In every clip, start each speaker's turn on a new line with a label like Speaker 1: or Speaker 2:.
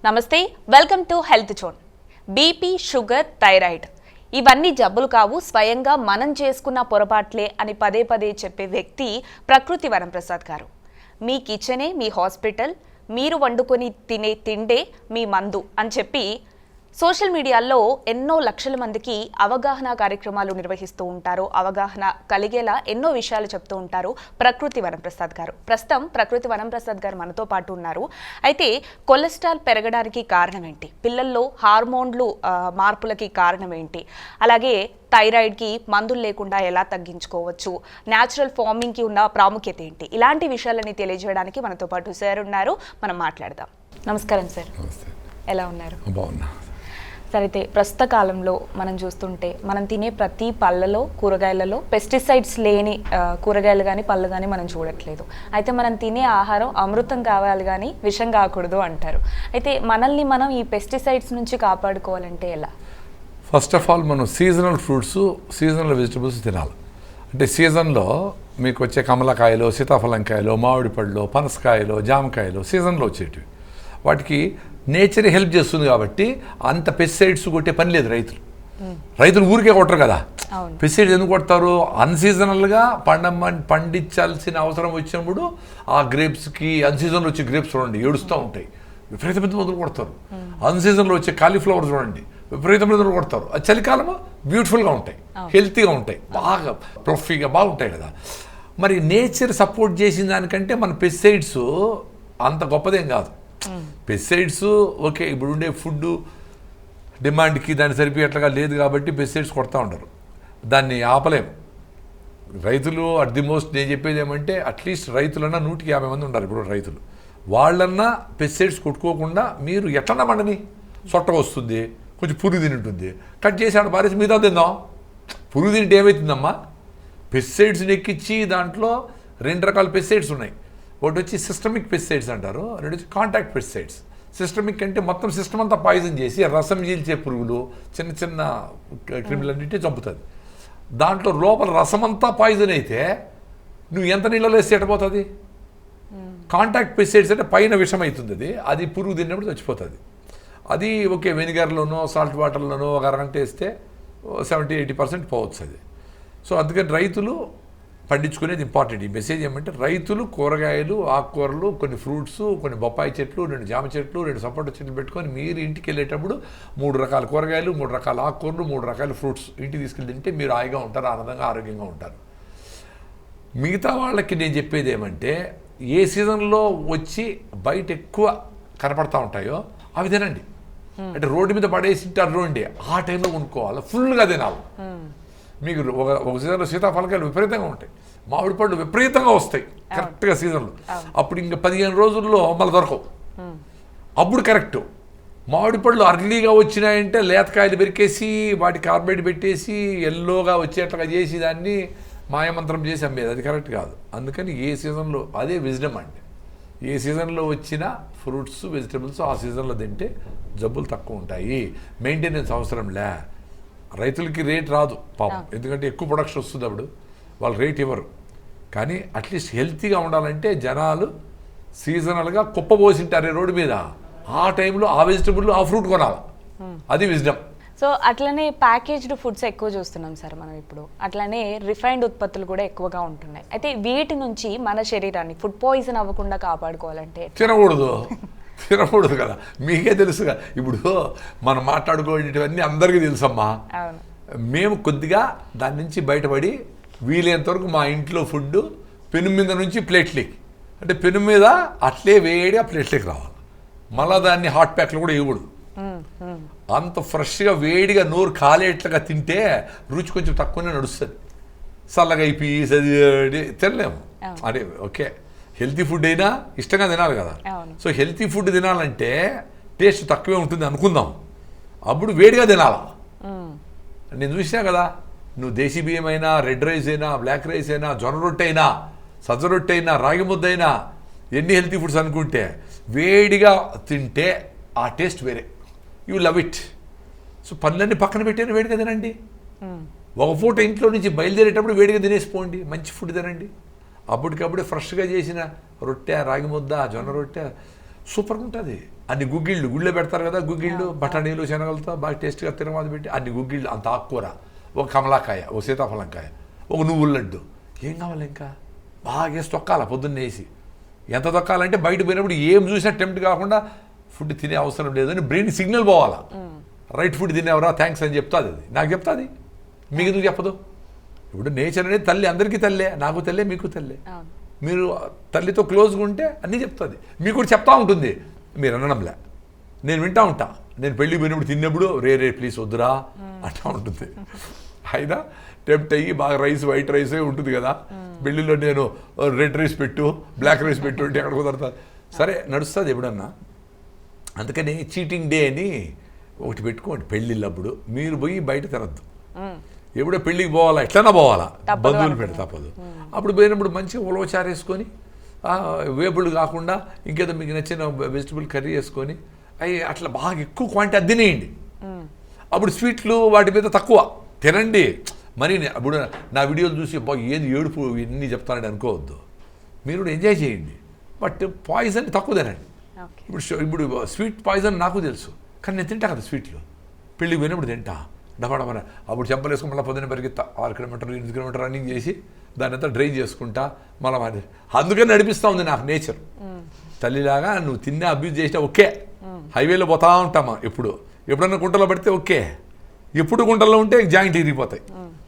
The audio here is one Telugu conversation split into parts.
Speaker 1: నమస్తే, welcome to health zone. BP, sugar, thyroid ఇవన్నీ జబ్బులు కావు, స్వయంగా మనం చేసుకున్న పొరపాట్లే అని పదే పదే చెప్పే వ్యక్తి ప్రకృతి వరంప్రసాద్ గారు. మీ కిచెనే మీ హాస్పిటల్, మీరు వండుకొని తినే తిండే మీ మందు అని చెప్పి సోషల్ మీడియాలో ఎన్నో లక్షల మందికి అవగాహన కార్యక్రమాలు నిర్వహిస్తూ ఉంటారు. అవగాహన కలిగేలా ఎన్నో విషయాలు చెప్తూ ఉంటారు ప్రకృతి వరంప్రసాద్ గారు. ప్రస్తుతం ప్రకృతి వరంప్రసాద్ గారు మనతో పాటు ఉన్నారు. అయితే కొలెస్ట్రాల్ పెరగడానికి కారణం ఏంటి, పిల్లల్లో హార్మోన్లు మార్పులకి కారణం ఏంటి, అలాగే థైరాయిడ్కి మందులు లేకుండా ఎలా తగ్గించుకోవచ్చు, న్యాచురల్ ఫార్మింగ్కి ఉన్న ప్రాముఖ్యత ఏంటి, ఇలాంటి విషయాలని తెలియజేయడానికి మనతో పాటు సార్ ఉన్నారు. మనం మాట్లాడదాం. నమస్కారం సార్, ఎలా ఉన్నారు?
Speaker 2: బాగున్నా
Speaker 1: సార్. అయితే ప్రస్తుత కాలంలో మనం చూస్తుంటే మనం తినే ప్రతి పళ్ళలో, కూరగాయలలో పెస్టిసైడ్స్ లేని కూరగాయలు కానీ పళ్ళు కానీ మనం చూడట్లేదు. అయితే మనం తినే ఆహారం అమృతం కావాలి కానీ విషం కాకూడదు అంటారు. అయితే మనల్ని మనం ఈ పెస్టిసైడ్స్ నుంచి కాపాడుకోవాలంటే ఎలా?
Speaker 2: ఫస్ట్ ఆఫ్ ఆల్ మనం సీజనల్ ఫ్రూట్స్, సీజనల్ వెజిటబుల్స్ తినాలి. అంటే సీజన్లో మీకు వచ్చే కమలకాయలు, సీతాఫలంకాయలు, మామిడి పళ్ళు, పనసకాయలు, జామకాయలు సీజన్లో వచ్చేటివి. వాటికి నేచర్ హెల్ప్ చేస్తుంది కాబట్టి అంత పెస్టిసైడ్స్ కొట్టే పని లేదు. రైతులు ఊరికే కొట్టరు కదా. పెస్టిసైడ్స్ ఎందుకు కొడతారు? అన్సీజనల్గా పండించాల్సిన అవసరం వచ్చినప్పుడు ఆ గ్రేప్స్కి అన్సీజన్లో వచ్చే గ్రేప్స్ చూడండి ఏడుస్తూ ఉంటాయి, విపరీతమైన మందులు కొడతారు. అన్సీజన్లో వచ్చే కాలీఫ్లవర్ చూడండి విపరీతమైన మందులు కొడతారు. అది చలికాలము బ్యూటిఫుల్గా ఉంటాయి, హెల్తీగా ఉంటాయి, బాగా ప్లఫీగా బాగుంటాయి కదా. మరి నేచర్ సపోర్ట్ చేసిన దానికంటే మన పెస్టిసైడ్స్ అంత గొప్పదేం కాదు. పెస్టిసైడ్స్ ఓకే, ఇప్పుడు ఉండే ఫుడ్ డిమాండ్కి దాన్ని సరిపోయేట్లుగా లేదు కాబట్టి పెస్టిసైడ్స్ కొడతా ఉంటారు. దాన్ని ఆపలేము. రైతులు అట్ ది మోస్ట్ నేను చెప్పేది ఏమంటే అట్లీస్ట్ రైతులన్నా 150 మంది ఉన్నారు ఇప్పుడు రైతులు. వాళ్ళన్నా పెస్టిసైడ్స్ కొట్టుకోకుండా మీరు ఎట్లన్నా మండని సొట్ట వస్తుంది, కొంచెం పురుగు తిని ఉంటుంది, కట్ చేసి ఆడ పారేసి మిగతా తిందాం. పురుగు తింటే ఏమవుతుందమ్మా? పెస్టిసైడ్స్ని ఎక్కించి దాంట్లో 2 రకాల పెస్టిసైడ్స్ ఉన్నాయి. ఒకటి వచ్చి సిస్టమిక్ పెస్టిసైడ్స్ అంటారు, రెండు వచ్చి కాంటాక్ట్ పెస్టిసైడ్స్. సిస్టమిక్ అంటే మొత్తం సిస్టమ్ అంతా పాయిజన్ చేసి రసం చీల్చే పురుగులు, చిన్న చిన్న క్రిములన్నింటినీ చంపుతుంది. దాంట్లో లోపల రసం అంతా పాయిజన్ అయితే నువ్వు ఎంత నీళ్ళలో వేస్తే ఎట్టపోతుంది? కాంటాక్ట్ పెస్టిసైడ్స్ అంటే పైన విషం అవుతుంది, అది పురుగు తిన్నప్పుడు చచ్చిపోతుంది. అది ఓకే, వెనిగర్లోనో సాల్ట్ వాటర్లోనో ఒక అరగంట వేస్తే 70-80% పోవచ్చు అది. సో అందుకని రైతులు పండించుకునేది ఇంపార్టెంట్. ఈ మెసేజ్ ఏమంటే రైతులు కూరగాయలు, ఆకుకూరలు, కొన్ని ఫ్రూట్స్, కొన్ని బొప్పాయి చెట్లు, 2 జామ చెట్లు, 2 సపోటా చెట్లు పెట్టుకొని మీరు ఇంటికి వెళ్ళేటప్పుడు 3 రకాల కూరగాయలు, 3 రకాల ఆకుకూరలు, 3 రకాల ఫ్రూట్స్ ఇంటికి తీసుకెళ్ళి తింటే మీరు హాయిగా ఉంటారు, ఆనందంగా ఆరోగ్యంగా ఉంటారు. మిగతా వాళ్ళకి నేను చెప్పేది ఏమంటే ఏ సీజన్లో వచ్చి బయట ఎక్కువ కనపడతా ఉంటాయో అవి తినండి. అంటే రోడ్డు మీద పడేసి తింటారు చూడండి, ఆ టైంలో కొనుక్కోవాలి, ఫుల్గా తినాలి. మీకు ఒక సీజన్లో సీతాఫలకాయలు విపరీతంగా ఉంటాయి, మామిడి పళ్ళు విపరీతంగా వస్తాయి కరెక్ట్గా సీజన్లో. అప్పుడు ఇంకా 15 రోజుల్లో మళ్ళీ దొరకవు, అప్పుడు కరెక్ట్. మామిడి పళ్ళు అర్లీగా వచ్చినాయంటే లేతకాయలు పెరికేసి వాటి కార్బైడ్ పెట్టేసి ఎల్లోగా వచ్చేట్లుగా చేసి దాన్ని మాయమంత్రం చేసి అమ్మేది, అది కరెక్ట్ కాదు. అందుకని ఏ సీజన్లో, అదే విజ్డమ్ అంటే, ఏ సీజన్లో వచ్చిన ఫ్రూట్స్ వెజిటబుల్స్ ఆ సీజన్లో తింటే జబ్బులు తక్కువ ఉంటాయి. మెయింటెనెన్స్ అవసరం లే. రైతులకి రేట్ రాదు పాపం, ఎందుకంటే ఎక్కువ ప్రొడక్షన్ వస్తుంది, అప్పుడు వాళ్ళు రేట్ ఇవ్వరు. కానీ అట్లీస్ట్ హెల్తీగా ఉండాలంటే జనాలు సీజనల్గా కుప్పబోసింటారు రోడ్డు మీద, ఆ టైంలో ఆ వెజిటబుల్ ఆ ఫ్రూట్ కొనాలి, అది విజ్డమ్.
Speaker 1: సో అట్లనే ప్యాకేజ్డ్ ఫుడ్స్ ఎక్కువ చూస్తున్నాం సార్ మనం ఇప్పుడు. అట్లనే రిఫైన్డ్ ఉత్పత్తులు కూడా ఎక్కువగా ఉంటున్నాయి. అయితే వీటి నుంచి మన శరీరాన్ని ఫుడ్ పాయిజన్ అవ్వకుండా కాపాడుకోవాలంటే
Speaker 2: తినకూడదు కదా, మీకే తెలుసుగా. ఇప్పుడు మనం మాట్లాడుకోవటవన్నీ అందరికీ తెలుసమ్మా. మేము కొద్దిగా దాని నుంచి బయటపడి వీలైనంత వరకు మా ఇంట్లో ఫుడ్ పెను మీద నుంచి ప్లేట్లకి, అంటే పెను మీద అట్లే వేడి ఆ ప్లేట్లకి రావాలి. మళ్ళీ దాన్ని హాట్ ప్యాక్లు కూడా ఇవ్వకూడదు. అంత ఫ్రెష్గా వేడిగా నోరు కాలేట్లుగా తింటే రుచి కొంచెం తక్కువనే నడుస్తుంది. చల్లగా అయిపోయి తినలేము. అంటే ఓకే, హెల్తీ ఫుడ్ అయినా ఇష్టంగా తినాలి కదా. సో హెల్తీ ఫుడ్ తినాలంటే టేస్ట్ తక్కువే ఉంటుంది అనుకుందాం, అప్పుడు వేడిగా తినాలా. నేను చూసినా కదా, నువ్వు దేశీ బియ్యం అయినా, రెడ్ రైస్ అయినా, బ్లాక్ రైస్ అయినా, జొన్న రొట్టె అయినా, సజ్జ రొట్టె అయినా, రాగి ముద్ద అయినా, ఎన్ని హెల్తీ ఫుడ్స్ అనుకుంటే వేడిగా తింటే ఆ టేస్ట్ వేరే, యూ లవ్ ఇట్. సో పనులన్నీ పక్కన పెట్టాను, వేడిగా తినండి. ఒక పూట ఇంట్లో నుంచి బయలుదేరేటప్పుడు వేడిగా తినేసిపోండి, మంచి ఫుడ్ తినండి. అప్పటికప్పుడే ఫ్రెష్గా చేసిన రొట్టె, రాగి ముద్ద, జొన్న రొట్టె సూపర్గా ఉంటుంది. అన్ని గుగ్గిళ్ళు పెడతారు కదా, గుగ్గిళ్ళు బఠానీలు శనగలతో బాగా టేస్ట్గా తిరగమాది పెట్టి అన్ని గుగ్గిళ్ళు, అంత ఆకుకూర, ఒక కమలాకాయ, ఒక సీతాఫలంకాయ, ఒక నువ్వుల లడ్డు, ఏం కావాలి ఇంకా బాగా వేసి తొక్కాల పొద్దున్న వేసి. ఎంత తొక్కాలంటే బయట పోయినప్పుడు ఏం చూసినా టెంప్ట్ కాకుండా ఫుడ్ తినే అవసరం లేదని బ్రెయిన్ సిగ్నల్ పోవాలా. రైట్ ఫుడ్ తినేవరా థ్యాంక్స్ అని చెప్తుంది, అది నాకు చెప్తుంది, మీకు ఎందుకు చెప్పదు? ఇప్పుడు నేచర్ అనేది తల్లి, అందరికీ తల్లే, నాకు తల్లే, మీకు తల్లే. మీరు తల్లితో క్లోజ్గా ఉంటే అన్నీ చెప్తుంది, మీకు కూడా చెప్తా ఉంటుంది. మీరు అనడంలే, నేను వింటా ఉంటా. నేను పెళ్ళికి పోయినప్పుడు తిన్నప్పుడు రే ప్లీజ్ వద్దురా అంటా ఉంటుంది. అయినా టెంప్ట్ అయ్యి బాగా రైస్, వైట్ రైసే ఉంటుంది కదా, పెళ్ళిలో నేను రెడ్ రైస్ పెట్టు, బ్లాక్ రైస్ పెట్టు అంటే ఎక్కడ కుదరతా? సరే నడుస్తుంది ఎప్పుడన్నా. అందుకని చీటింగ్ డే అని ఒకటి పెట్టుకోండి పెళ్ళిళ్ళప్పుడు. మీరు పోయి బయట తినద్దు. ఎప్పుడో పెళ్ళికి పోవాలా, ఎట్లన్నా పోవాలా, బంధువులు పెడితే తప్పదు. అప్పుడు పోయినప్పుడు మంచిగా ఉలవచారు వేసుకొని, వేపుళ్ళు కాకుండా ఇంకేదో మీకు నచ్చిన వెజిటబుల్ కర్రీ వేసుకొని అవి అట్లా బాగా ఎక్కువ క్వాంటిటీ అది తినేయండి. అప్పుడు స్వీట్లు వాటి మీద తక్కువ తినండి. మరి అప్పుడు నా వీడియోలు చూసి ఏది ఏడుపు ఇన్ని చెప్తానని అనుకోవద్దు. మీరు కూడా ఎంజాయ్ చేయండి, బట్ పాయిజన్ తక్కువ తినండి. ఇప్పుడు స్వీట్ పాయిజన్ నాకు తెలుసు, కానీ నేను తింటా కదా స్వీట్లు. పెళ్ళికి పోయినప్పుడు తింటా డబడబడ. అప్పుడు చెంపలు వేసుకుని మళ్ళీ పొద్దున్న పరిగెత్తా 6 కిలోమీటర్లు 8 కిలోమీటర్ రన్నింగ్ చేసి దాని అంతా డ్రై చేసుకుంటా మళ్ళీ మాది. అందుకని నడిపిస్తూ ఉంది నాకు నేచర్. తల్లిలాగా నువ్వు తిన్నా అబ్యూజ్ చేసినా ఓకే, హైవేలో పోతా ఉంటామా, ఎప్పుడన్నా గుంటలో పడితే ఓకే, ఎప్పుడు గుంటల్లో ఉంటే జాయింట్ ఇరిగిపోతాయి.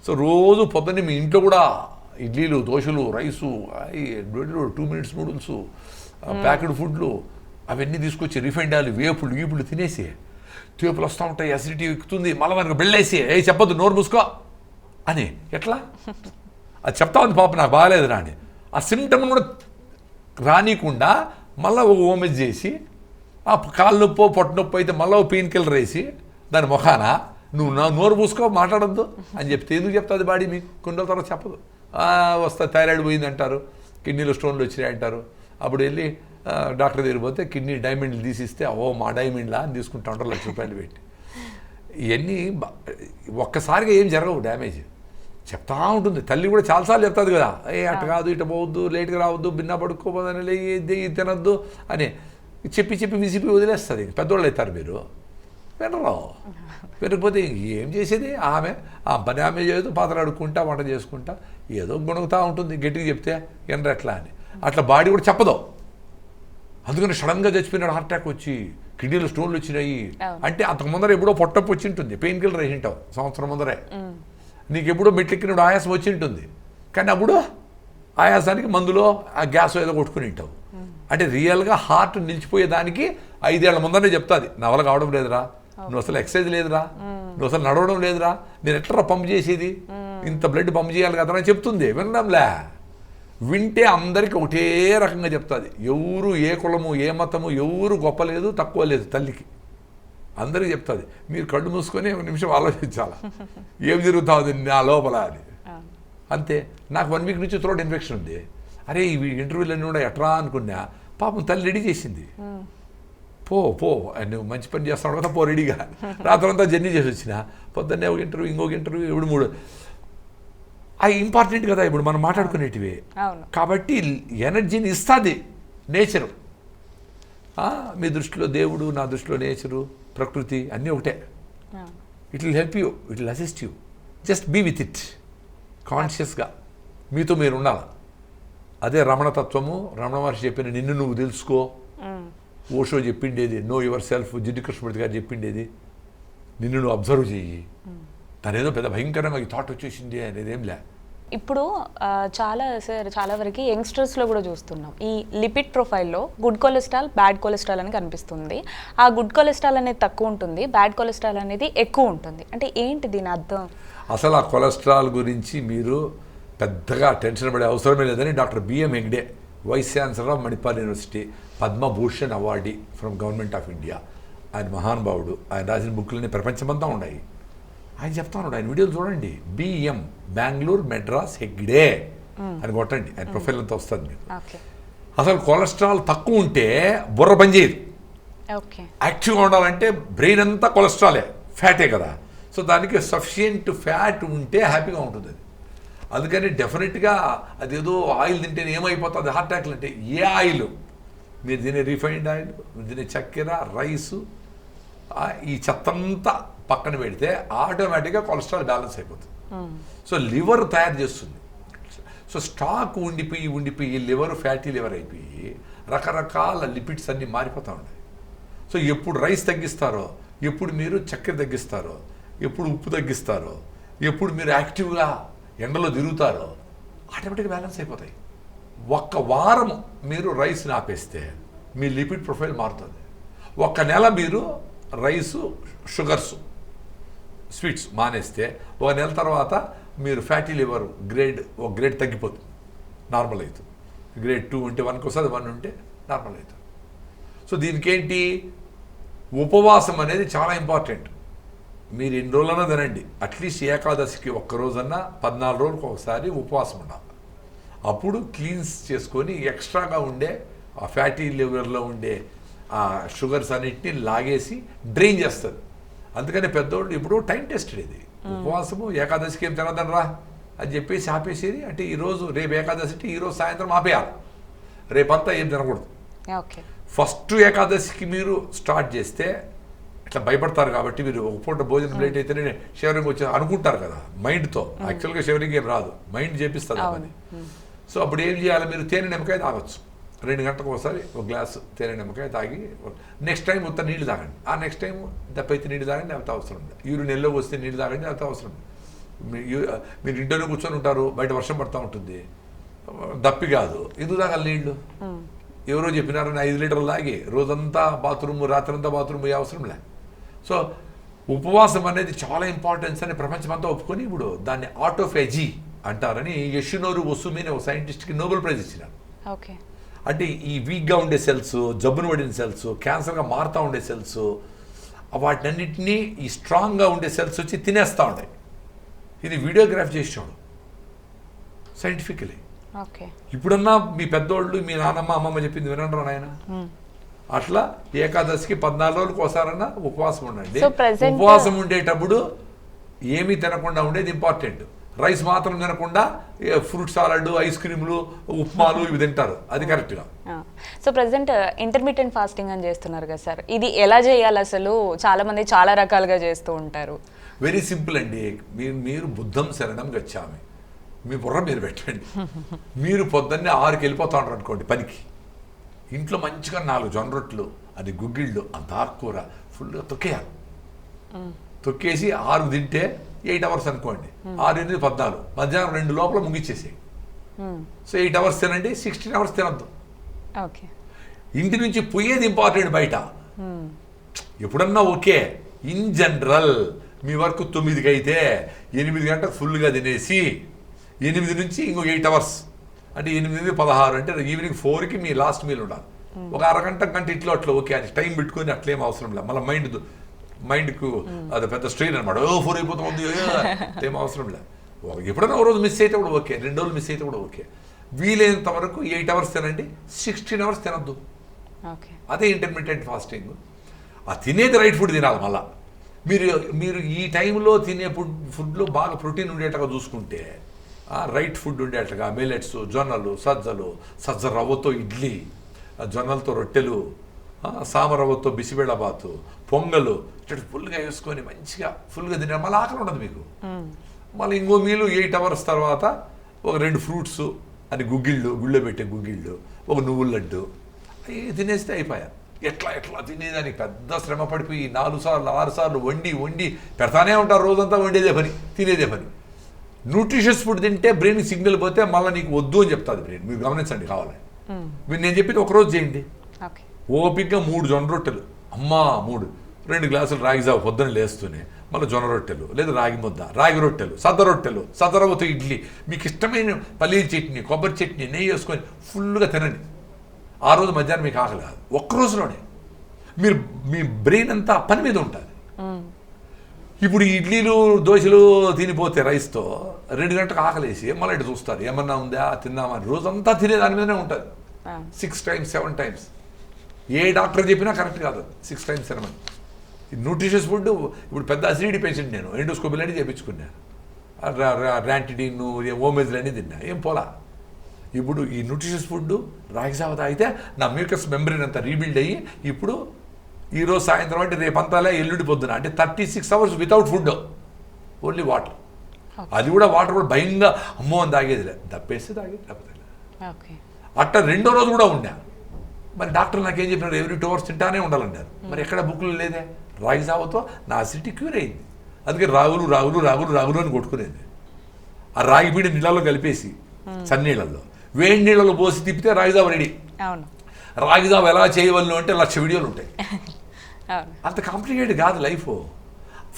Speaker 2: సో రోజు పొద్దున్నే మీ ఇంట్లో కూడా ఇడ్లీలు, దోశలు, రైసు, 2 మినిట్స్ నూడిల్స్, ప్యాకెడ్ ఫుడ్లు అవన్నీ తీసుకొచ్చి రిఫైండ్ ఆయిల్, వేపుళ్ళు గీపుళ్ళు తినేసి తేపులు వస్తూ ఉంటాయి, అసిడిటీ ఎక్కుతుంది, మళ్ళీ మనకు బెళ్ళేసి చెప్పొద్దు నోరు మూసుకో అని. ఎట్లా అది చెప్తా ఉంది పాప, నాకు బాగాలేదు రాని. ఆ సిమ్టమ్ కూడా రానియకుండా మళ్ళీ ఒక ఓమేజ్ చేసి, ఆ కాళ్ళు నొప్పో పొట్ట నొప్పి అయితే మళ్ళీ ఒక పెయిన్ కిల్లర్ వేసి దాని ముఖాన నువ్వు నోరు మూసుకో మాట్లాడద్దు అని చెప్తే ఎందుకు చెప్తుంది బాడీ? మీకు కొన్ని రోజుల తర్వాత చెప్పదు. వస్తా థైరాయిడ్ పోయింది అంటారు, కిడ్నీలో స్టోన్లు వచ్చినాయి అంటారు. అప్పుడు వెళ్ళి డాక్టర్ దగ్గర పోతే కిడ్నీ డైమండ్లు తీసిస్తే మా డైమండ్లా అని తీసుకుంటా ఉంటారు, ₹1,00,000 పెట్టి. ఇవన్నీ ఒక్కసారిగా ఏం జరగవు, డ్యామేజ్ చెప్తా ఉంటుంది. తల్లి కూడా చాలాసార్లు చెప్తుంది కదా, అటు కాదు, ఇటు పోవద్దు, లేట్గా రావద్దు, బిన్నా పడుకోపోదని, ఇది తినద్దు అని చెప్పి విసిపి వదిలేస్తుంది. పెద్దవాళ్ళు అవుతారు మీరు, వినరు. వినకపోతే ఏం చేసేది? ఆ పని ఆమె చేయదు, పాత్రలు అడుక్కుంటా, వంట చేసుకుంటా, ఏదో గుణగుతూ ఉంటుంది. గట్టిగా చెప్తే వినరు ఎట్లా అని. అట్లా బాడీ కూడా చెప్పదు. అందుకని సడన్గా చచ్చిపోయినాడు, హార్ట్ అటాక్ వచ్చి కిడ్నీలో స్టోన్లు వచ్చినాయి అంటే అంతకు ముందర ఎప్పుడో పొట్టప్పు వచ్చి ఉంటుంది, పెయిన్ కిల్లర్ వేసి ఉంటావు సంవత్సరం ముందరే. నీకు ఎప్పుడో మెట్లెక్కినప్పుడు ఆయాసం వచ్చి ఉంటుంది, కానీ అప్పుడు ఆయాసానికి మందులో ఆ గ్యాస్ ఏదో కొట్టుకుని ఉంటావు. అంటే రియల్గా హార్ట్ నిలిచిపోయేదానికి 5 ఏళ్ల ముందరే చెప్తుంది, నా వల్ల కావడం లేదురా, నువ్వు అసలు ఎక్సర్సైజ్ లేదురా, నువ్వు అసలు నడవడం లేదురా, నేను ఎట్లా పంప్ చేసేది, ఇంత బ్లడ్ పంప్ చేయాలి కదా అని చెప్తుంది. వినడంలే. వింటే అందరికీ ఒకటే రకంగా చెప్తుంది. ఎవరు ఏ కులము, ఏ మతము, ఎవరు గొప్ప లేదు, తక్కువ లేదు తల్లికి, అందరికీ చెప్తుంది. మీరు కళ్ళు మూసుకొని 1 నిమిషం ఆలోచించాలి ఏం జరుగుతుంది నా లోపల అని. అంతే. నాకు 1 వీక్ నుంచి థ్రోట్ ఇన్ఫెక్షన్ ఉంది. అరే ఇవి ఇంటర్వ్యూలన్నీ కూడా ఎట్రా అనుకున్నా, పాపం తల్లి రెడీ చేసింది. పో నువ్వు మంచి పని చేస్తావు కదా, పో రెడీగా. రాత్రంతా జర్నీ చేసి వచ్చిన, పొద్దున్నే ఒక ఇంటర్వ్యూ, ఇంకొక ఇంటర్వ్యూ, ఇప్పుడు 3. అవి ఇంపార్టెంట్ కదా ఇప్పుడు మనం మాట్లాడుకునేటివి. కాబట్టి ఎనర్జీని ఇస్తుంది నేచరు. మీ దృష్టిలో దేవుడు, నా దృష్టిలో నేచరు, ప్రకృతి అన్నీ ఒకటే. It will help you, it will assist you. Just be with it కాన్షియస్గా. మీతో మీరు ఉండాలి. అదే రమణతత్వము. రమణ మహర్షి చెప్పిన నిన్ను నువ్వు తెలుసుకో. ఓషో చెప్పిండేది know yourself. Jiddu Krishnamurti గారు చెప్పిండేది నిన్ను నువ్వు అబ్జర్వ్ చెయ్యి. తనేదో పెద్ద భయంకరంగా ఈ థాట్ వచ్చేసింది అనేది ఏం లే.
Speaker 1: ఇప్పుడు చాలా వరకు యంగ్స్టర్స్లో కూడా చూస్తున్నాం, ఈ లిపిడ్ ప్రొఫైల్లో గుడ్ కొలెస్ట్రాల్, బ్యాడ్ కొలెస్ట్రాల్ అని కనిపిస్తుంది. ఆ గుడ్ కొలెస్ట్రాల్ అనేది తక్కువ ఉంటుంది, బ్యాడ్ కొలెస్ట్రాల్ అనేది ఎక్కువ ఉంటుంది. అంటే ఏంటి దీని అర్థం?
Speaker 2: అసలు ఆ కొలెస్ట్రాల్ గురించి మీరు పెద్దగా టెన్షన్ పడే అవసరమే లేదని doctor BM Hegde, vice chancellor of Manipal university, Padma Bhushan awardee from government of India, ఆయన మహానుభావుడు. ఆయన రాసిన బుక్లన్నీ ప్రపంచమంతా ఉన్నాయి. ఆయన చెప్తా ఉన్నాడు, ఆయన వీడియోలు చూడండి. బిఎం బెంగళూరు మెడ్రాస్ హెగ్డే అని కొట్టండి, ఆయన ప్రొఫైల్ అంతా వస్తుంది మీకు. అసలు కొలెస్ట్రాల్ తక్కువ ఉంటే బుర్ర పనిచేయదు. యాక్టివ్గా ఉండాలంటే బ్రెయిన్ అంతా కొలెస్ట్రాలే, ఫ్యాటే కదా. సో దానికి సఫిషియంట్ ఫ్యాట్ ఉంటే హ్యాపీగా ఉంటుంది అది. అందుకని డెఫినెట్గా అదేదో ఆయిల్ తింటే ఏమైపోతుంది హార్ట్ అటాక్లు అంటే, ఏ ఆయిల్ మీరు తినే రిఫైన్డ్ ఆయిల్, మీరు తినే చక్కెర, రైసు, ఈ చెత్తంతా పక్కన పెడితే ఆటోమేటిక్గా కొలెస్ట్రాల్ బ్యాలెన్స్ అయిపోతుంది. సో లివర్ తయారు చేస్తుంది. సో స్టాక్ ఉండిపోయి లివర్ ఫ్యాటీ లివర్ అయిపోయి రకరకాల లిపిడ్స్ అన్నీ మారిపోతూ ఉన్నాయి. సో ఎప్పుడు రైస్ తగ్గిస్తారో, ఎప్పుడు మీరు చక్కెర తగ్గిస్తారో, ఎప్పుడు ఉప్పు తగ్గిస్తారో, ఎప్పుడు మీరు యాక్టివ్గా ఎండలో తిరుగుతారో ఆటోమేటిక్గా బ్యాలెన్స్ అయిపోతాయి. ఒక్క వారం మీరు రైస్ని ఆపేస్తే మీ లిపిడ్ ప్రొఫైల్ మారుతుంది. ఒక్క నెల మీరు రైసు, షుగర్స్, స్వీట్స్ మానేస్తే ఒక నెల తర్వాత మీరు ఫ్యాటీ లివర్ ఒక గ్రేడ్ తగ్గిపోతుంది, నార్మల్ అవుతుంది. గ్రేడ్ 2 ఉంటే 1కి వస్తుంది, 1 ఉంటే నార్మల్ అవుతుంది. సో దీనికేంటి, ఉపవాసం అనేది చాలా ఇంపార్టెంట్. మీరు ఎన్ని రోజులన్నా తినండి, అట్లీస్ట్ ఏకాదశికి ఒక్కరోజన్నా 14 రోజులకు ఒకసారి ఉపవాసం ఉండాలి. అప్పుడు క్లీన్స్ చేసుకొని ఎక్స్ట్రాగా ఉండే ఆ ఫ్యాటీ లివర్లో ఉండే ఆ షుగర్స్ అన్నిటిని లాగేసి డ్రైన్ చేస్తుంది. అందుకని పెద్దోళ్ళు ఇప్పుడు టైం టెస్టెడ్ ఇది. ఉపవాసము ఏకాదశికి ఏం తినదని రా అని చెప్పేసి ఆపేసేది. అంటే ఈరోజు రేపు ఏకాదశి అంటే ఈరోజు సాయంత్రం ఆపేయాలి, రేపంతా ఏం తినకూడదు. ఫస్ట్ ఏకాదశికి మీరు స్టార్ట్ చేస్తే ఇట్లా భయపడతారు కాబట్టి మీరు ఒక పూట భోజనం లేట్ అయితేనే షివరింగ్ వచ్చి అనుకుంటారు కదా మైండ్తో. యాక్చువల్గా షివరింగ్ ఏం రాదు, మైండ్ చేపిస్తుంది అని. సో అప్పుడు ఏం చేయాలి, మీరు తేనె నిమ్మకాయ తాగొచ్చు. 2 గంటలకు ఒకసారి ఒక గ్లాసు తేనె నిమ్మకాయ తాగి నెక్స్ట్ టైం మొత్తం నీళ్ళు తాగండి. ఆ నెక్స్ట్ టైం దప్పైతే నీళ్ళు తాగండి, అంత అవసరం లేదు. యూరిన్ నెలలో వస్తే నీళ్ళు తాగండి, అంత అవసరం లేదు. మీరు ఇంట్లోనే కూర్చొని ఉంటారు, బయట వర్షం పడుతూ ఉంటుంది, దప్పి కాదు, ఎందుకు తాగాలి నీళ్ళు? ఎవరో చెప్పినారని 5 లీటర్లు తాగి రోజంతా బాత్రూమ్, రాత్రంతా బాత్రూమ్ పోయే అవసరం లే. సో ఉపవాసం అనేది చాలా ఇంపార్టెన్స్ అని ప్రపంచమంతా ఒప్పుకొని ఇప్పుడు దాన్ని ఆటోఫేజీ అంటారని యషినోరు ఒసుమి అనే ఒక సైంటిస్ట్కి నోబెల్ ప్రైజ్ ఇచ్చినారు. అంటే ఈ వీక్గా ఉండే సెల్స్, జబ్బును పడిన సెల్స్, క్యాన్సర్గా మారుతూ ఉండే సెల్స్, వాటినన్నింటినీ ఈ స్ట్రాంగ్గా ఉండే సెల్స్ వచ్చి తినేస్తూ ఉంటాయి. ఇది వీడియోగ్రాఫ్ చేసాడు సైంటిఫికలీ. ఇప్పుడన్నా మీ పెద్దోళ్ళు, మీ నాన్నమ్మ, అమ్మమ్మ చెప్పింది వినండి నాయన. అట్లా ఏకాదశికి 14 రోజులకు ఒకసారన్నా ఉపవాసం ఉండండి. ఉపవాసం ఉండేటప్పుడు ఏమీ తినకుండా ఉండేది ఇంపార్టెంట్. రైస్ మాత్రం తినకుండా ఫ్రూట్ సాలడ్, ఐస్ క్రీములు, ఉప్మాలు ఇవి తింటారు, అది కరెక్ట్గా.
Speaker 1: సో ప్రెసెంట్ ఇంటర్మీడియట్ ఫాస్టింగ్ అని చేస్తున్నారు కదా సార్, ఇది ఎలా చేయాలి? అసలు చాలా మంది చాలా రకాలుగా చేస్తూ ఉంటారు.
Speaker 2: వెరీ సింపుల్ అండి. మీరు బుద్ధం శరణం గచ్చామి, మీ బుర్ర మీరు పెట్టండి. మీరు పొద్దున్నే 6కి వెళ్ళిపోతా ఉంటారు అనుకోండి పనికి, ఇంట్లో మంచిగా 4 జొన్న రొట్టెలు, అది గుగ్గిళ్ళు, అంత ఆకుకూర ఫుల్గా తొక్కేయాలి. తొక్కేసి 6 తింటే 8 అవర్స్ అనుకోండి, 6, 8, 14, మధ్యాహ్నం 2 లోపల ముగిచ్చేసేయి. సో 8 అవర్స్ తినండి, 16 అవర్స్ తినద్దు. ఇంటి నుంచి పోయేది ఇంపార్టెంట్. బయట ఎప్పుడన్నా okay, in general me work 9కి అయితే 8 గంటలకు ఫుల్గా తినేసి 8 నుంచి ఇంకో 8 అవర్స్ అంటే 8, 16 అంటే ఈవినింగ్ 4కి మీ లాస్ట్ మీల్ ఉండాలి. ఒక అరగంట గంట ఇట్లా అట్లా ఓకే అని టైం పెట్టుకొని అట్లేం అవసరం లేదు. మళ్ళీ మైండ్కు అది పెద్ద స్ట్రెయిన్ అనమాట. 4 అయిపోతుంది, ఏం అవసరం లేదు. ఎప్పుడైనా ఒక రోజు మిస్ అయితే కూడా ఓకే, 2 రోజులు మిస్ అయితే కూడా ఓకే. వీలైనంత వరకు 8 అవర్స్ తినండి, 16 అవర్స్ తినద్దు. అదే ఇంటర్మీడియట్ ఫాస్టింగ్. ఆ తినేది రైట్ ఫుడ్ తినాలి. మళ్ళీ మీరు ఈ టైంలో తినే ఫుడ్లో బాగా ప్రోటీన్ ఉండేట్టుగా చూసుకుంటే, రైట్ ఫుడ్ ఉండేట్టుగా మిల్లెట్స్, జొన్నలు, సజ్జ రవ్వతో ఇడ్లీ, జొన్నలతో రొట్టెలు, సామరవ్వతో బిసిబెళ్ళబాతు, పొంగలు ఇట్లా ఫుల్గా వేసుకొని మంచిగా ఫుల్గా తినే మళ్ళీ ఆకలి ఉండదు మీకు. మళ్ళీ ఇంకో మీలు 8 అవర్స్ తర్వాత ఒక 2 ఫ్రూట్స్, అది గుళ్ళో పెట్టే గుగ్గిళ్ళు, ఒక నువ్వుల లడ్డు అవి తినేస్తే అయిపోయా. ఎట్లా తినేదానికి పెద్ద శ్రమ పడిపోయి 4 సార్లు 6 సార్లు వండి పెడతానే ఉంటారు. రోజంతా వండేదే పని, తినేదే పని. న్యూట్రిషియస్ ఫుడ్ తింటే బ్రెయిన్కి సిగ్నల్ పోతే మళ్ళీ నీకు వద్దు అని చెప్తుంది బ్రెయిన్. మీరు గమనించండి కావాలి. మీరు నేను చెప్పింది ఒకరోజు చేయండి. ఓపిక్గా 3 జొన్న రొట్టెలు, 2 గ్లాసులు రాగి జావ పొద్దున్న లేస్తూనే, మళ్ళీ జొన్న రొట్టెలు లేదా రాగి ముద్ద, రాగి రొట్టెలు, సద్ద రవ్వతో ఇడ్లీ, మీకు ఇష్టమైన పల్లీల చట్నీ, కొబ్బరి చట్నీ, నెయ్యి వేసుకొని ఫుల్గా తినండి. ఆ రోజు మధ్యాహ్నం మీకు ఆకలి కాదు. ఒక్కరోజులోనే మీ బ్రెయిన్ అంతా పని మీద ఉంటుంది. ఇప్పుడు ఇడ్లీలు, దోశలు తినిపోతే రైస్తో 2 గంటలకు ఆకలేసి మళ్ళీ ఇటు చూస్తారు, ఏమన్నా ఉందా తిందామని. రోజంతా తినే దాని మీదనే ఉంటుంది. 6 times 7 times. ఏ డాక్టర్ చెప్పినా కరెక్ట్ కాదు 6 times 7. Nutritious food. ఇప్పుడు పెద్ద అసిడిటీ పేషెంట్ నేను, ఎండోస్కోపీలు అని చేయించుకున్నాను. ర్యాంటిడిన్, ఓమెజ్లు అని తిన్నా, ఏం పోలా. ఇప్పుడు ఈ న్యూట్రిషియస్ ఫుడ్ రాగి జావ తాగితే నా మ్యూకస్ మెంబ్రెయిన్ అంతా రీబిల్డ్ అయ్యి ఇప్పుడు ఈరోజు సాయంత్రం అంటే రేపు అంతాలే ఎల్లుండి పొద్దున అంటే 36 hours without food, only water. అది కూడా వాటర్ కూడా భయంగా అమ్మో అని తాగేదిలే, దప్పేస్తే తాగేది లేకపోతే. అట్లా రెండో రోజు కూడా ఉన్నా. మరి డాక్టర్ నాకేం చెప్పినారు, ఎవ్రీ 2 hours తింటానే ఉండాలన్నారు. మరి ఎక్కడ బుక్లు లేదే. రాగి జావతో నా అసిడిటీ క్యూర్ అయింది. అందుకే రాగులు రాగులు రాగులు రాగులు అని కొట్టుకునేది. ఆ రాగి పిండి నీళ్ళలో కలిపేసి చన్నీళ్ళల్లో వేడి నీళ్ళలో పోసి తిప్పితే రాగి జావ రెడీ. రాగి జావ ఎలా చేయవలను అంటే 1,00,000 వీడియోలు ఉంటాయి. అంత కాంప్లికేటెడ్ కాదు లైఫ్.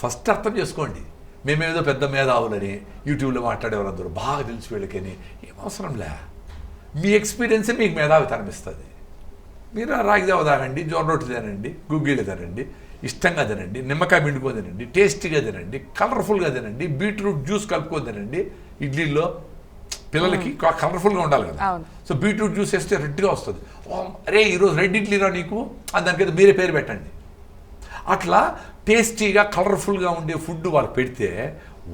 Speaker 2: ఫస్ట్ అర్థం చేసుకోండి. మేమేదో పెద్ద మేధావులని యూట్యూబ్లో మాట్లాడేవారందరూ బాగా తెలిసి వీళ్ళకని ఏం అవసరం లే. మీ ఎక్స్పీరియన్సే మీకు మేధావితనం ఇస్తుంది. మీరు రాగి జావ తాగండి, జొన్న రొట్టె తినండి, గుగ్గిళ్ళు తినండి, ఇష్టంగా తినండి, నిమ్మకాయ పిండుకొని తినండి, టేస్టీగా తినండి, కలర్ఫుల్గా తినండి, బీట్రూట్ జ్యూస్ కలుపుకొని తినండి. ఇడ్లీలో పిల్లలకి కలర్ఫుల్గా ఉండాలి కదా. సో బీట్రూట్ జ్యూస్ వేస్తే రెడ్గా వస్తుంది. అరే ఈరోజు రెడ్ ఇడ్లీరా నీకు అని దానికైతే మీరే పేరు పెట్టండి. అట్లా టేస్టీగా కలర్ఫుల్గా ఉండే ఫుడ్ వాళ్ళు పెడితే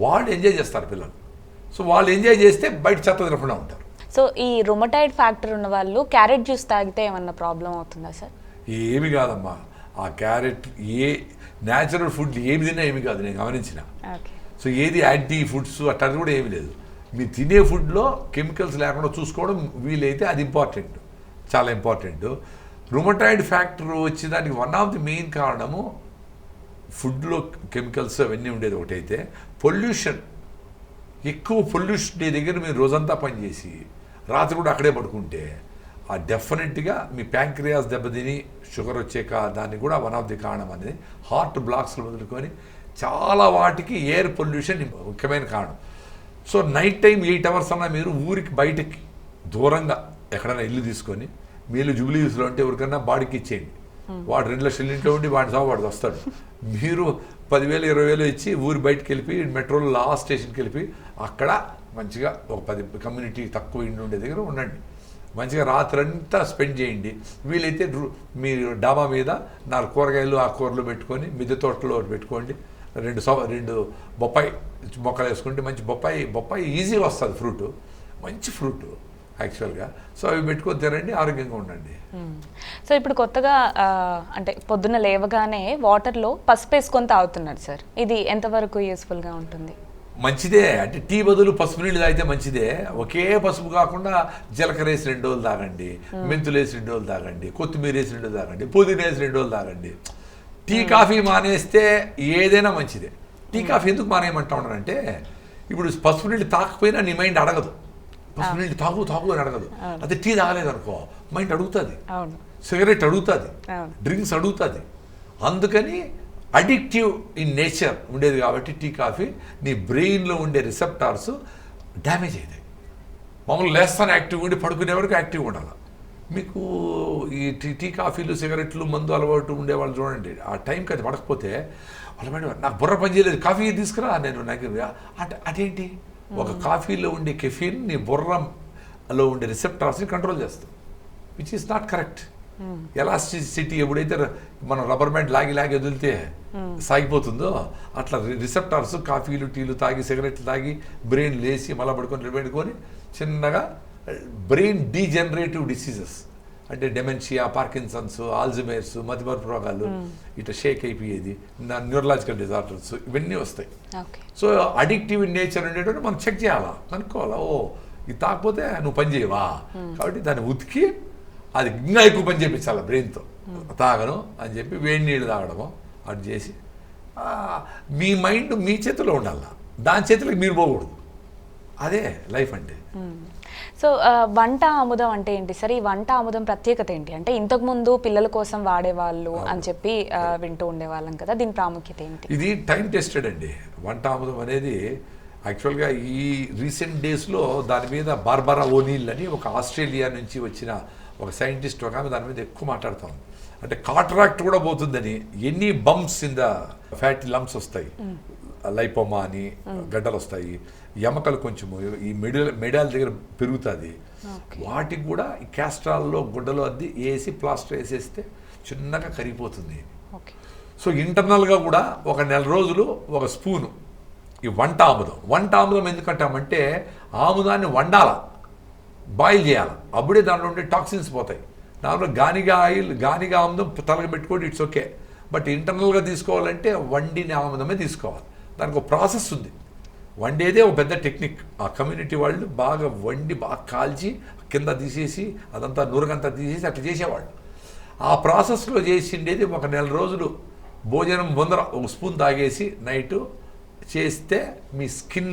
Speaker 2: వాళ్ళు ఎంజాయ్ చేస్తారు పిల్లలు. సో వాళ్ళు ఎంజాయ్ చేస్తే బయట చెత్త తినకుండా ఉంటారు.
Speaker 1: సో ఈ రుమటాయిడ్ ఫ్యాక్టర్ ఉన్న వాళ్ళు క్యారెట్ జ్యూస్ తాగితే ఏమన్నా ప్రాబ్లం అవుతుందా సార్?
Speaker 2: ఏమి కాదమ్మా. ఆ క్యారెట్ ఏ న్యాచురల్ ఫుడ్ ఏమి తిన్నా ఏమి కాదు, నేను గమనించిన. సో ఏది యాంటీ ఫుడ్స్ అట్లాంటిది కూడా ఏమి లేదు. మీరు తినే ఫుడ్లో కెమికల్స్ లేకుండా చూసుకోవడం వీలైతే అది ఇంపార్టెంట్, చాలా ఇంపార్టెంట్. రుమటాయిడ్ ఫ్యాక్టర్ వచ్చేదానికి వన్ ఆఫ్ ది మెయిన్ కారణము ఫుడ్లో కెమికల్స్ అవన్నీ ఉండేది ఒకటైతే, పొల్యూషన్. ఎక్కువ పొల్యూషన్ దగ్గర మీరు రోజంతా పనిచేసి రాత్రి కూడా అక్కడే పడుకుంటే ఆ డెఫినెట్గా మీ ప్యాంక్రియాస్ దెబ్బతిని షుగర్ వచ్చాక దానికి కూడా వన్ ఆఫ్ ది కారణం అనేది. హార్ట్ బ్లాక్స్లు మొదలుకొని చాలా వాటికి ఎయిర్ పొల్యూషన్ ముఖ్యమైన కారణం. సో నైట్ టైం 8 hours అన్నా మీరు ఊరికి బయటకి దూరంగా ఎక్కడైనా ఇల్లు తీసుకొని, మీరు జూబ్లీ హిల్స్లో అంటే ఎవరికన్నా బాడీకి ఇచ్చేయండి. వాడు 2 లక్షల ఇంట్లో ఉండి వాడి సాగు వాడికి వస్తాడు. మీరు 10,000 20,000 ఇచ్చి ఊరి బయటకు వెళ్ళి మెట్రోలో లాస్ట్ స్టేషన్కి వెళ్ళి అక్కడ మంచిగా ఒక 10 కమ్యూనిటీ తక్కువ ఇండి ఉండే దగ్గర ఉండండి. మంచిగా రాత్రంతా స్పెండ్ చేయండి. వీలైతే మీరు డాబా మీద 4 కూరగాయలు ఆ కూరలు పెట్టుకొని మిద్దె తోటలో పెట్టుకోండి. 2 బొప్పాయి మొక్కలు వేసుకుంటే మంచి బొప్పాయి ఈజీగా వస్తుంది, ఫ్రూట్ మంచి ఫ్రూట్ యాక్చువల్గా. సో అవి పెట్టుకొని తినండి, ఆరోగ్యంగా ఉండండి.
Speaker 1: సో ఇప్పుడు కొత్తగా అంటే పొద్దున్న లేవగానే వాటర్లో పసుపు వేసుకొని తాగుతున్నారు సార్, ఇది ఎంతవరకు యూస్ఫుల్గా ఉంటుంది?
Speaker 2: మంచిదే. అంటే టీ బదులు పసుపు నీళ్ళు తాగితే మంచిదే. ఒకే పసుపు కాకుండా జీలకర్ర వేసి 2 రోజులు తాగండి, మెంతులు వేసి 2 రోజులు తాగండి, కొత్తిమీర వేసి 2 రోజులు తాగండి, పుదీనా వేసి 2 రోజులు తాగండి. టీ కాఫీ మానేస్తే ఏదైనా మంచిదే. టీ కాఫీ ఎందుకు మానేయమంటా ఉన్నానంటే, ఇప్పుడు పసుపు నీళ్ళు తాకపోయినా నీ మైండ్ అడగదు. పసుపు నీళ్ళు తాగు అని అడగదు. అదే టీ తాగలేదు అనుకో మైండ్ అడుగుతుంది, సిగరెట్ అడుగుతుంది, డ్రింక్స్ అడుగుతుంది. అందుకని అడిక్టివ్ ఇన్ నేచర్ ఉండేది కాబట్టి టీ కాఫీ నీ బ్రెయిన్లో ఉండే రిసెప్టార్స్ డ్యామేజ్ అవుతాయి. మామూలు లేస్తాను యాక్టివ్గా ఉండి పడుకునే వరకు యాక్టివ్గా ఉండాలి. మీకు ఈ టీ కాఫీలు సిగరెట్లు మందు అలవాటు ఉండేవాళ్ళు చూడండి, ఆ టైంకి అది పడకపోతే వాళ్ళ మైండ్ నాకు బుర్ర పని చేయలేదు, కాఫీ తీసుకురా నేను నాకు అదేంటి. ఒక కాఫీలో ఉండే కెఫీన్ నీ బుర్రలో ఉండే రిసెప్టార్స్ని కంట్రోల్ చేస్తుంది, which is not correct. Elasticity ఎప్పుడైతే మనం రబ్బర్ బ్యాండ్ లాగి వదిలితే సాగిపోతుందో అట్లా రిసెప్టార్స్ కాఫీలు టీలు తాగి సిగరెట్లు తాగి బ్రెయిన్ లేచి మళ్ళీ పడుకొని చిన్నగా బ్రెయిన్ డీజనరేటివ్ డిసీజెస్ అంటే డెమెన్షియా, పార్కిన్సన్స్, ఆల్జిమేర్స్, మతిమరుపు రోగాలు ఇట్లా షేక్ అయిపోయేది, న్యూరలాజికల్ డిజార్డర్స్ ఇవన్నీ వస్తాయి. సో అడిక్టివ్ ఇన్ నేచర్ ఉండేటప్పుడు మనం చెక్ చేయాలా, కనుక్కోవాలా. ఓ ఇది తాకపోతే నువ్వు పని చేయవా, కాబట్టి దాన్ని ఉతికి అది ఇంకా ఎక్కువ పని చేయించాలి బ్రెయిన్తో. తాగను అని చెప్పి వేడి నీళ్ళు తాగడము అది చేసి మీ మైండ్ మీ చేతిలో ఉండాల, దాని చేతిలోకి మీరు పోకూడదు. అదే లైఫ్ అంటే.
Speaker 1: సో వంట ఆముదం అంటే ఏంటి సార్? ఈ వంట ఆముదం ప్రత్యేకత ఏంటి? అంటే ఇంతకుముందు పిల్లల కోసం వాడేవాళ్ళు అని చెప్పి వింటూ ఉండేవాళ్ళం కదా, దీని ప్రాముఖ్యత ఏంటి?
Speaker 2: ఇది టైం టెస్టెడ్ అండి. వంట ఆముదం అనేది యాక్చువల్గా ఈ రీసెంట్ డేస్లో దాని మీద బార్బరా ఓనీల్ అని ఒక ఆస్ట్రేలియా నుంచి వచ్చిన ఒక సైంటిస్ట్ ఒక ఆమె దాని మీద ఎక్కువ మాట్లాడుతాం. అంటే కాట్రాక్ట్ కూడా పోతుందని, ఎన్ని bumps in the fatty lumps వస్తాయి, లైపోమా అని గడ్డలు వస్తాయి, ఎమకలు కొంచెము ఈ మెడాల దగ్గర పెరుగుతుంది, వాటికి కూడా ఈ క్యాస్ట్రాల్లో గుడ్డలో అద్ది వేసి ప్లాస్టర్ వేసేస్తే చిన్నగా కరిగిపోతుంది. సో ఇంటర్నల్గా కూడా ఒక 1 రోజులు ఒక స్పూను ఈ వంట ఆముదం ఎందుకంటామంటే ఆముదాన్ని వండాల, బాయిల్ చేయాలి, అప్పుడే దాంట్లో ఉండే టాక్సిన్స్ పోతాయి. నార్మల్ గానిగా ఆముదం తలగ పెట్టుకోండి, ఇట్స్ ఓకే. బట్ ఇంటర్నల్గా తీసుకోవాలంటే వండిన ఆముదమే తీసుకోవాలి. దానికి ఒక ప్రాసెస్ ఉంది. వండేదే ఒక పెద్ద టెక్నిక్. ఆ కమ్యూనిటీ వాళ్ళు బాగా వండి బాగా కాల్చి కింద తీసేసి అదంతా నురగంతా తీసేసి అట్లా చేసేవాళ్ళు. ఆ ప్రాసెస్లో చేసిండేది ఒక 1 నెల రోజులు భోజనం ముందర ఒక స్పూన్ తాగేసి నైటు చేస్తే మీ స్కిన్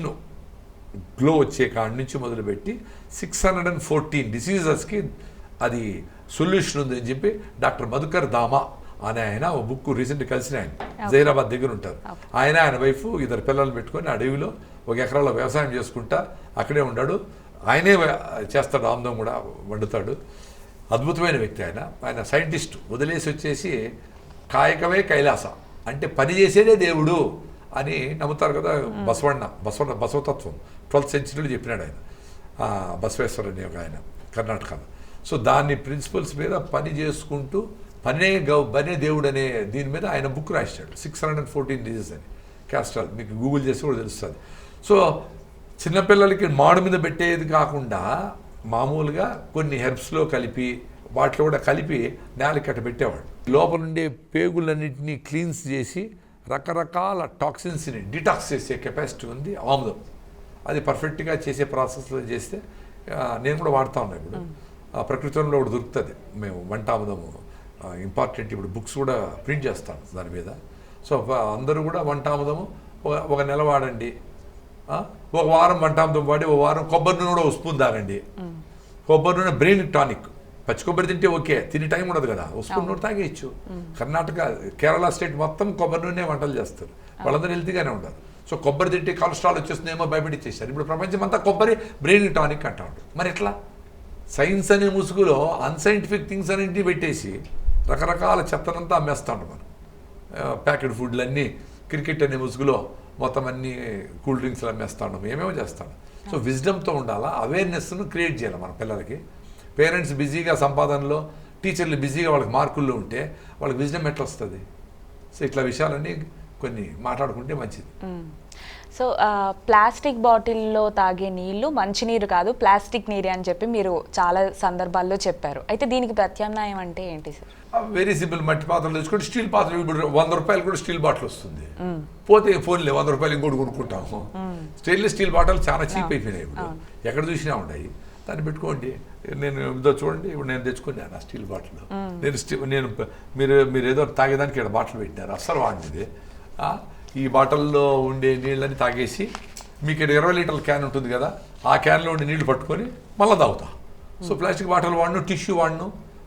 Speaker 2: గ్లో వచ్చే కాడి నుంచి మొదలుపెట్టి 614 డిసీజెస్కి అది సొల్యూషన్ ఉంది అని చెప్పి డాక్టర్ మధుకర్ దామా అనే ఆయన ఒక బుక్ రీసెంట్గా కలిసిన ఆయన జైరాబాద్ దగ్గర ఉంటారు. ఆయన వైఫ్ 2 పిల్లలు పెట్టుకొని అడవిలో 1 ఎకరాలో వ్యవసాయం చేసుకుంటా అక్కడే ఉన్నాడు. ఆయనే చేస్తాడు, ఆముదం కూడా వండుతాడు. అద్భుతమైన వ్యక్తి ఆయన సైంటిస్ట్. వదిలేసి వచ్చేసి కాయకమే కైలాస అంటే పని చేసేదే దేవుడు అని నమ్ముతారు కదా. బసవతత్వం 12th సెంచరీలో చెప్పినాడు ఆయన, బసవేశ్వర అని ఒక ఆయన కర్ణాటకలో. సో దాని ప్రిన్సిపల్స్ మీద పని చేసుకుంటూ పనే దేవుడు అనే దీని మీద ఆయన బుక్ రాశాడు 614 డిజీజ్ అని. క్యాస్ట్రాల్ మీకు గూగుల్ చేసి కూడా తెలుస్తుంది. సో చిన్నపిల్లలకి మాడు మీద పెట్టేది కాకుండా మామూలుగా కొన్ని హెర్బ్స్లో కలిపి వాటిలో కూడా కలిపి నేలకి అట్ట పెట్టేవాడు. లోపల ఉండే పేగులన్నింటినీ క్లీన్స్ చేసి రకరకాల టాక్సిన్స్ని డిటాక్స్ చేసే కెపాసిటీ ఉంది ఆముదం. అది పర్ఫెక్ట్గా చేసే ప్రాసెస్లో చేస్తే నేను కూడా వాడుతూ ఉన్నాను. ఇప్పుడు ప్రకృతిలో కూడా దొరుకుతుంది. మేము వంట ఆముదము ఇంపార్టెంట్, ఇప్పుడు బుక్స్ కూడా ప్రింట్ చేస్తాం దాని మీద. సో అందరూ కూడా వంట ఆముదము ఒక నెల వాడండి, 1 వారం వంట ఆముదం వాడి 1 వారం కొబ్బరి నూనె కూడా 1 స్పూన్ తాగండి. కొబ్బరి నూనె బ్రెయిన్ టానిక్. పచ్చి కొబ్బరి తింటే ఓకే, తినే టైం ఉండదు కదా, 1 స్పూన్ నూనె తాగేయచ్చు. కర్ణాటక కేరళ స్టేట్ మొత్తం కొబ్బరి నూనె వంటలు చేస్తారు, వాళ్ళందరూ హెల్తీగానే ఉంటారు. సో కొబ్బరి తింటే కొలెస్ట్రాల్ వచ్చేస్తుందేమో భయపెట్టించేశారు. ఇప్పుడు ప్రపంచం అంతా కొబ్బరి బ్రెయిన్ టానిక్ అంటా ఉంటుంది. మరి ఎట్లా? సైన్స్ అనే ముసుగులో అన్సైంటిఫిక్ థింగ్స్ అన్నింటినీ పెట్టేసి రకరకాల చెత్తనంతా అమ్మేస్తూ ఉంటాం మనం. ప్యాకెట్ ఫుడ్లన్నీ క్రికెట్ అనే ముసుగులో మొత్తం అన్ని కూల్ డ్రింక్స్లు అమ్మేస్తూ ఉంటాం, ఏమేమో చేస్తాం. సో విజ్డమ్తో ఉండాలా, అవేర్నెస్ను క్రియేట్ చేయాలి మన పిల్లలకి. పేరెంట్స్ బిజీగా సంపాదనలో, టీచర్లు బిజీగా వాళ్ళకి మార్కుల్లో ఉంటే వాళ్ళకి విజ్డమ్ ఎట్లా వస్తుంది? సో ఇట్లా విషయాలన్నీ కొన్ని మాట్లాడుకుంటే మంచిది.
Speaker 1: సో ప్లాస్టిక్ బాటిల్లో తాగే నీళ్లు మంచినీరు కాదు, ప్లాస్టిక్ నీరే అని చెప్పి మీరు చాలా సందర్భాల్లో చెప్పారు. అయితే దీనికి ప్రత్యామ్నాయం అంటే ఏంటి సార్?
Speaker 2: Very simple. మట్టి పాత్రలు తెచ్చుకుంటే స్టీల్ పాత్రలు, ఇప్పుడు 100 రూపాయలు కూడా స్టీల్ బాటిల్ వస్తుంది. పోతే ఫోన్లే 100 రూపాయలు ఇంకోటి కొనుక్కుంటాము. స్టెయిన్లెస్ స్టీల్ బాటిల్ చాలా చీప్ అయిపోయినాయి ఇప్పుడు, ఎక్కడ చూసినా ఉన్నాయి. దాన్ని పెట్టుకోండి. నేను ఇదో చూడండి, ఇప్పుడు నేను తెచ్చుకున్నాను ఆ స్టీల్ బాటిల్. నేను మీరు ఏదో తాగేదానికి ఇక్కడ బాటిల్ పెట్టినారు, అస్సలు వాడినది. ఈ బాటిల్లో ఉండే నీళ్ళని తాగేసి మీకు 20 లీటర్ల క్యాన్ ఉంటుంది కదా, ఆ క్యాన్లో ఉండే నీళ్లు పట్టుకొని మళ్ళీ తాగుతా. సో ప్లాస్టిక్ బాటిల్ వాడను, టిష్యూ వాడను,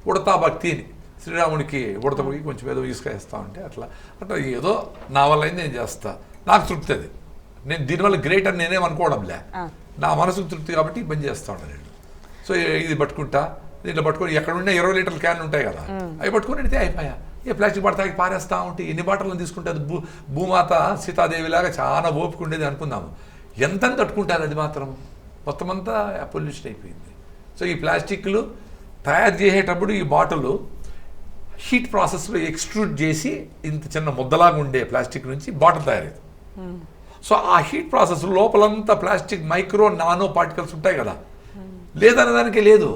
Speaker 2: ఉడతా భక్తిని శ్రీరామునికి ఉడతపోయి కొంచెం ఏదో ఇసుక వేస్తూ ఉంటే అట్లా ఏదో నా వల్ల అయింది నేను చేస్తా, నాకు తృప్తి అది. నేను దీనివల్ల గ్రేట్ అని నేనేం అనుకోవడంలే, నా మనసుకు తృప్తి కాబట్టి పని చేస్తూ ఉంటాను నేను. సో ఇది పట్టుకుంటా, దీంట్లో పట్టుకొని ఎక్కడ ఉన్న 20 లీటర్ల క్యాన్ ఉంటాయి కదా, అవి పట్టుకొని వెళ్తే అయిపోయా. ఏ ప్లాస్టిక్ బాటిల్ పారేస్తూ ఉంటే ఎన్ని బాటిల్ని తీసుకుంటే అది భూమాత సీతాదేవిలాగా చాలా ఓపిక ఉండేది అనుకుందాము. ఎంత తట్టుకుంటుంది అది మాత్రం, మొత్తం అంతా పొల్యూషన్ అయిపోయింది. సో ఈ ప్లాస్టిక్లు తయారు చేసేటప్పుడు ఈ బాటిల్ హీట్ ప్రాసెస్లో ఎక్స్ట్రూడ్ చేసి ఇంత చిన్న ముద్దలాగా ఉండే ప్లాస్టిక్ నుంచి బాటిల్ తయారైంది. సో ఆ హీట్ ప్రాసెస్ లోపలంతా ప్లాస్టిక్ మైక్రో నానో పార్టికల్స్ ఉంటాయి కదా, లేదనే దానికి లేదు.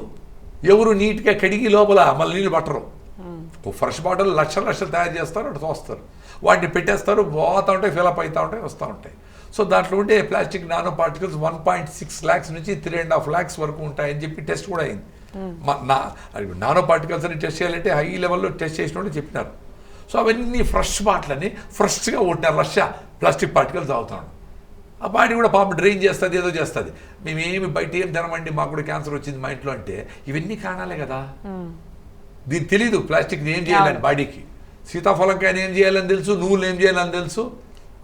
Speaker 2: ఎవరు నీట్గా కడిగి లోపల మళ్ళీ నీళ్ళు పట్టరు. ఫ్రెష్ బాటిల్ లక్షలు తయారు చేస్తారు, అటు తోస్తారు, వాటిని పెట్టేస్తారు, పోతూ ఉంటాయి, ఫిలప్ అవుతూ ఉంటాయి, వస్తూ ఉంటాయి. సో దాంట్లో ఉండే ప్లాస్టిక్ నానో పార్టికల్స్ 1.6 lakhs నుంచి 3.5 lakhs వరకు ఉంటాయని చెప్పి టెస్ట్ కూడా అయింది. నానో పార్టికల్స్ అని టెస్ట్ చేయాలంటే హై లెవెల్లో టెస్ట్ చేసిన చెప్పినారు. సో అవన్నీ ఫ్రెష్ బాటిల్ అని ఫ్రెష్గా ఉంటున్నారు, ప్లాస్టిక్ పార్టికల్స్ తాగుతాడు. ఆ బాడీ కూడా పాపం డ్రైన్ చేస్తుంది, ఏదో చేస్తుంది. మేమేమి బయట ఏం తినమండి, మాకు కూడా క్యాన్సర్ వచ్చింది మా ఇంట్లో అంటే ఇవన్నీ కారణాలే కదా. దీనికి తెలీదు ప్లాస్టిక్ని ఏం చేయాలని బాడీకి. సీతాఫలంకాయని ఏం చేయాలని తెలుసు, నువ్వులు ఏం చేయాలని తెలుసు,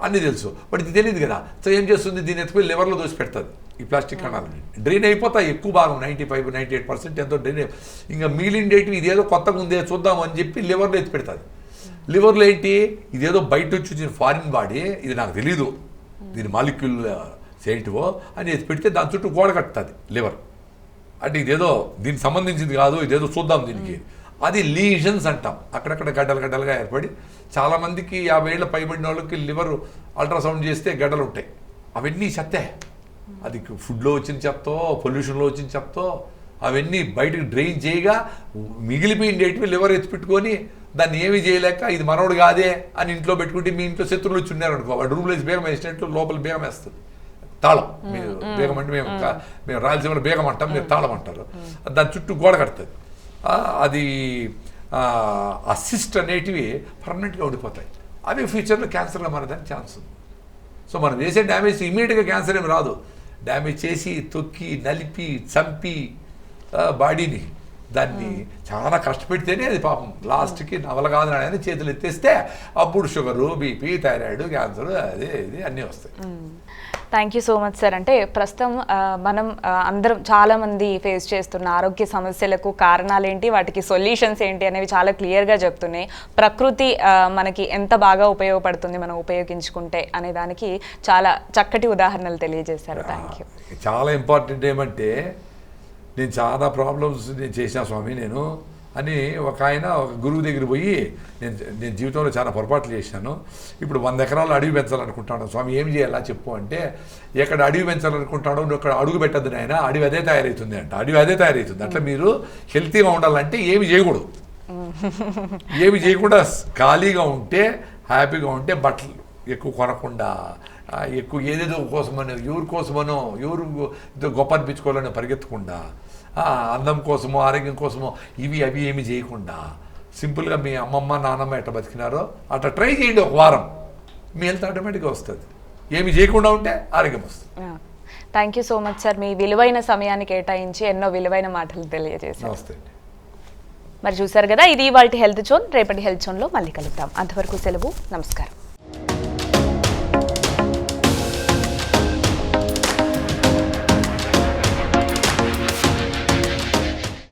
Speaker 2: అన్నీ తెలుసు, బట్ ఇది తెలియదు కదా. సో ఏం చేస్తుంది, దీన్ని ఎత్తుకుని లివర్లో దోసి పెడుతుంది. ఈ ప్లాస్టిక్ కణాలని డ్రైన్ అయిపోతాయి ఎక్కువ భాగం, 95-98% ఎంతో డ్రైన్. ఇంకా మిగిలిండేటివి ఇదేదో కొత్తగా ఉందే చూద్దాం అని చెప్పి లివర్లో ఎత్తి పెడుతుంది. లివర్లో ఏంటి, ఇదేదో బయట వచ్చి వచ్చిన ఫారిన్ బాడీ, ఇది నాకు తెలీదు, దీని మాలిక్యూల్ ఏంటివో అని ఎత్తి పెడితే దాని చుట్టూ గోడ కట్టుతుంది లివర్. అంటే ఇదేదో దీనికి సంబంధించింది కాదు, ఇదేదో చూద్దాం దీనికి. అది లీజన్స్ అంటాం. అక్కడక్కడ గడ్డలుగా ఏర్పడి చాలామందికి 50 ఏళ్ళ పైబడిన వాళ్ళకి లివర్ అల్ట్రాసౌండ్ చేస్తే గడ్డలు ఉంటాయి. అవన్నీ చెత్తే. అది ఫుడ్లో వచ్చిన చెత్తో పొల్యూషన్లో వచ్చిన చెత్తో అవన్నీ బయటకు డ్రైన్ చేయగా మిగిలిపోయిండేటివి లివర్ ఎత్తి పెట్టుకొని దాన్ని ఏమీ చేయలేక ఇది మనోడు కాదే అని ఇంట్లో పెట్టుకుంటే మీ ఇంట్లో శత్రువులు వచ్చి ఉన్నారనుకో వాడు రూమ్లో బేగం వేసినట్లు లోపల బేగం వేస్తుంది తాళం. మీరు బేగం అంటే మేము రాయలసీమలో బేగం అంటాం, మీరు తాళం అంటారు. దాని చుట్టూ గోడ కడుతుంది. అది అసిస్ట్ అనేటివి పర్మనెంట్గా ఉండిపోతాయి. అవి ఫ్యూచర్లో క్యాన్సర్గా మారడానికి ఛాన్స్ ఉంది. సో మనం చేసే డ్యామేజ్ ఇమీడియట్గా క్యాన్సర్ ఏమి రాదు. డ్యామేజ్ చేసి తొక్కి నలిపి చంపి బాడీని దాన్ని చాలా కష్టపెడితేనే అది పాపం లాస్ట్కి నవల కాదు అని చేతులు ఎత్తేస్తే అప్పుడు షుగరు, బీపీ, థైరాయిడ్, క్యాన్సర్ అదే ఇది అన్నీ వస్తాయి.
Speaker 1: Thank you so much sir. అంటే ప్రస్తుతం మనం అందరం చాలామంది ఫేస్ చేస్తున్న ఆరోగ్య సమస్యలకు కారణాలు ఏంటి, వాటికి సొల్యూషన్స్ ఏంటి అనేవి చాలా క్లియర్గా చెప్తున్నాయి. ప్రకృతి మనకి ఎంత బాగా ఉపయోగపడుతుంది మనం ఉపయోగించుకుంటే అనే దానికి చాలా చక్కటి ఉదాహరణలు తెలియజేశారు. Thank you.
Speaker 2: చాలా ఇంపార్టెంట్ ఏమంటే నేను చాలా ప్రాబ్లమ్స్ నేను చేసిన స్వామి నేను అని ఒక గురువు దగ్గర పోయి నేను జీవితంలో చాలా పొరపాట్లు చేశాను, ఇప్పుడు 100 ఎకరాలు అడవి పెంచాలనుకుంటాను స్వామి, ఏం చేయాలా చెప్పు అంటే, ఎక్కడ అడవి పెంచాలనుకుంటాడో నువ్వు అక్కడ అడుగు పెట్టద్దు నాయన, అడవి అదే తయారవుతుంది అంట. అడవి అదే తయారవుతుంది. అట్లా మీరు హెల్తీగా ఉండాలంటే ఏమి చేయకూడదు. ఏమి చేయకుండా ఖాళీగా ఉంటే, హ్యాపీగా ఉంటే, బట్టలు ఎక్కువ కొనకుండా, ఎక్కువ ఏదేదో కోసమనో ఎవరి కోసమనో ఎవరు గొప్ప అనిపించుకోవాలని పరిగెత్తకుండా, అందం కోసమో ఆరోగ్యం కోసమో ఇవి అవి ఏమి చేయకుండా సింపుల్గా మీ అమ్మమ్మ నాన్నమ్మ ఎట్లా బతికినారో అట్లా ట్రై చేయండి. ఒక వారం మీ హెల్త్ ఆటోమేటిక్గా వస్తుంది. ఏమి చేయకుండా ఉంటే ఆరోగ్యం వస్తుంది.
Speaker 1: Thank you so much sir. మీ విలువైన సమయాన్ని కేటాయించి ఎన్నో విలువైన మాటలు తెలియజేశారు.
Speaker 2: నమస్తే.
Speaker 1: మరి చూసారు కదా, ఇది ఇవాల్టి హెల్త్ జోన్. రేపటి హెల్త్ జోన్లో మళ్ళీ కలుద్దాం. అంతవరకు సెలవు. నమస్కారం.